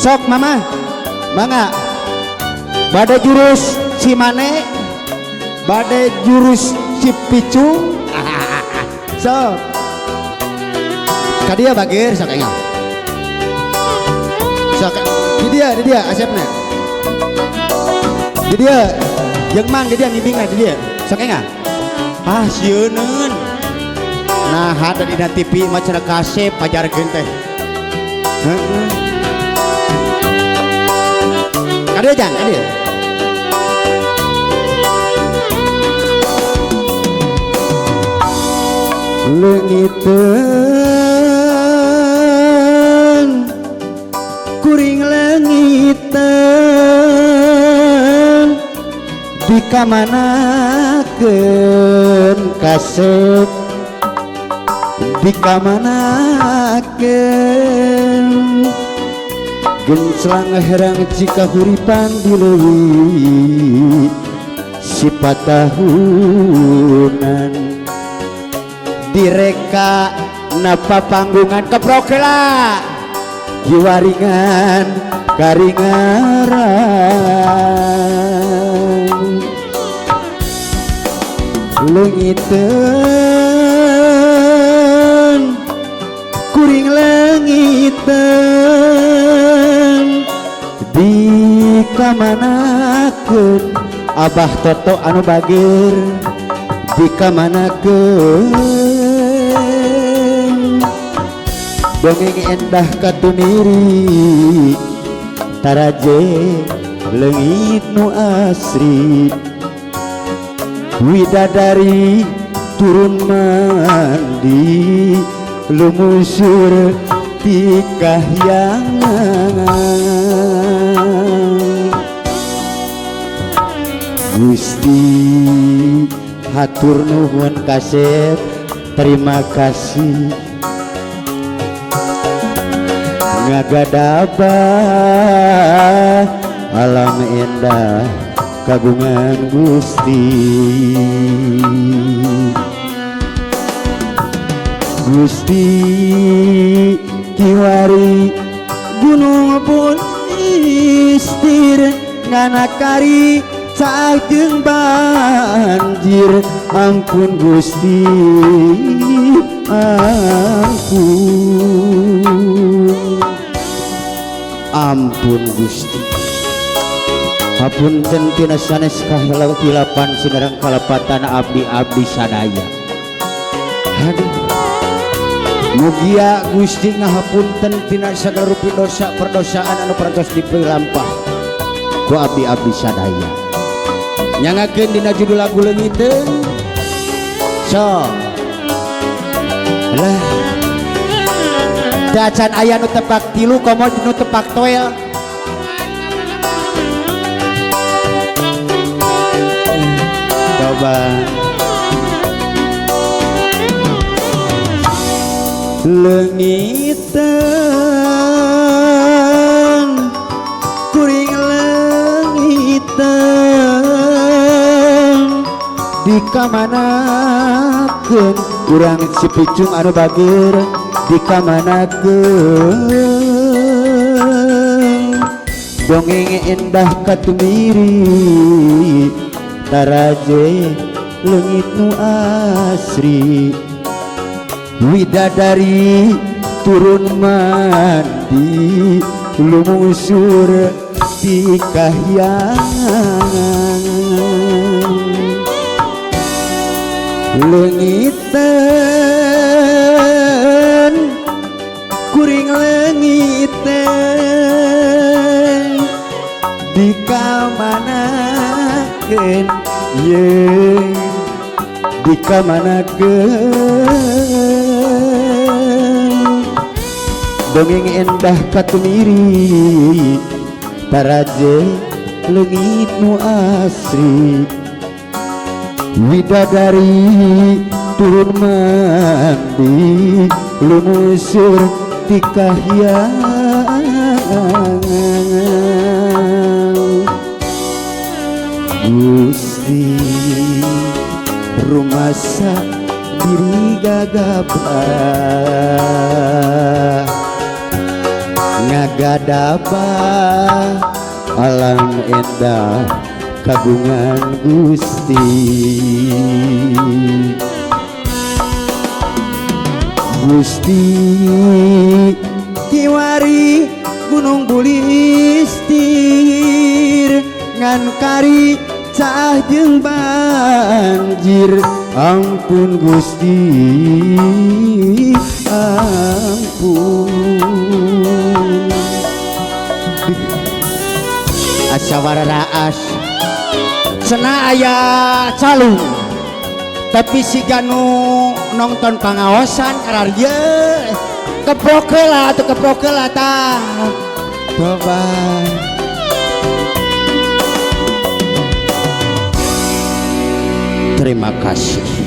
sok mama bangga bade jurus Cimane bade jurus Cipicu sok kadia bagir sok enggak sok di dia asepna di dia jeung mang di dia ngibingna di dia sok enggak ah sieun nah ada di TV macam kasep pajarkeun teh heeh kadia jang kadia leungiteun kuring leungiteun dikamanakeun kasep dikamanakeun genclang herang jika huripan dileuwih sifat tahunan direka napa panggungan keprokela jiwaringan karingaran leungiteun kuring leungiteun dikamanakeun Abah Toto anu bagir dikamanakeun dongeng endah katumiri taraje leungit nu asri widadari turun mandi lumusur di kahyangan Gusti hatur nuhun kasep terima kasih ngagadabah alam endah kagungan Gusti Gusti kiwari gunung pun istir nganakari sajeung banjir ampun Gusti ampun Gusti hapunten tina sanes kahilapan sinerang kalapatan abdi sadaya aduh mugia Gusti ngahapunten tina sagarupi dosa perdosaan anu parantos dipelampah ku abdi sadaya nyangakeun dina judul lagu leungiteun sok lah dacan aya nu tepak tilu komo nu tepak toel coba leungiteun kuring leungiteun dikamanakeun urang Cipicung anu bagir dikamanakeun dongeng endah katumiri taraje leungit nu asri widadari turun mandi lumusur di kahyangan leungiteun kuring leungiteun dikamanakeun ye dikamanakeun dongeng endah katumiri taraje leungit nu asri widadari turun mandi lumusur di kahyangan Gusti rumasa diri gagabah ngagadaba alam endah kagungan Gusti Gusti kiwari gunung bulistir ngan kari cah jeung banjir ampun Gusti ampun asawara raas cenah aya calung tapi si Ganu nonton pangaosan kararya keprokelah atau keprokelah tah bye. Terima kasih.